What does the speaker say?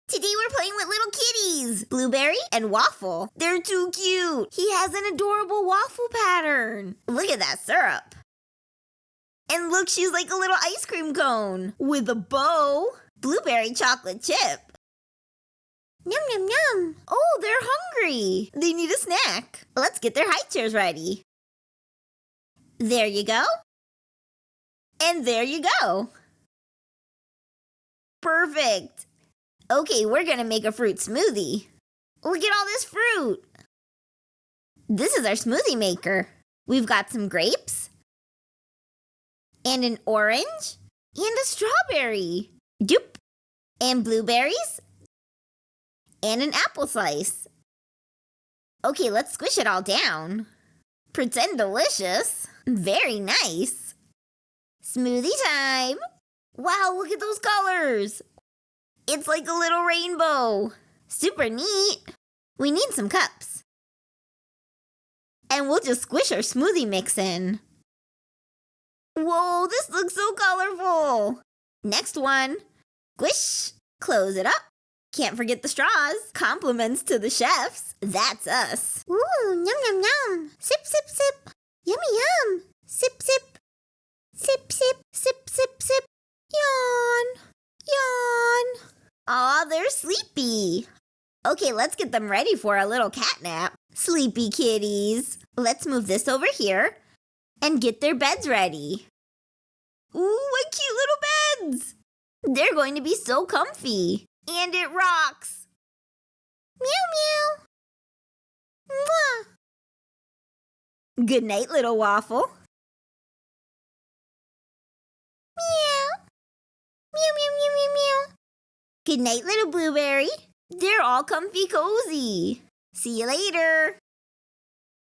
Today we're playing with little kitties, Blueberry and Waffle. They're too cute. He has an adorable waffle pattern. Look at that syrup. And look, she's like a little ice cream cone with a bow. Blueberry chocolate chip. Yum, yum, yum. Oh, they're hungry. They need a snack. Let's get their high chairs ready. There you go. And there you go. Perfect. Okay, we're gonna make a fruit smoothie. Look at all this fruit. This is our smoothie maker. We've got some grapes, and an orange, and a strawberry. Doop. And blueberries, and an apple slice. Okay, let's squish it all down. Pretend delicious. Very nice. Smoothie time. Wow, look at those colors. It's like a little rainbow. Super neat. We need some cups. And we'll just squish our smoothie mix in. Whoa, this looks so colorful. Next one. Squish. Close it up. Can't forget the straws. Compliments to the chefs. That's us. Ooh, yum, yum, yum. Sip, sip, sip. Yummy, yum. Sip, sip. Sip, sip, sip, sip, sip. Yawn. Yawn. Aw, they're sleepy. Okay, let's get them ready for a little cat nap. Sleepy kitties. Let's move this over here and get their beds ready. Ooh, what cute little beds. They're going to be so comfy. And it rocks. Meow, meow. Mwah. Good night, little Waffle. Meow. Meow, meow, meow, meow, meow. Good night, little Blueberry. They're all comfy cozy. See you later.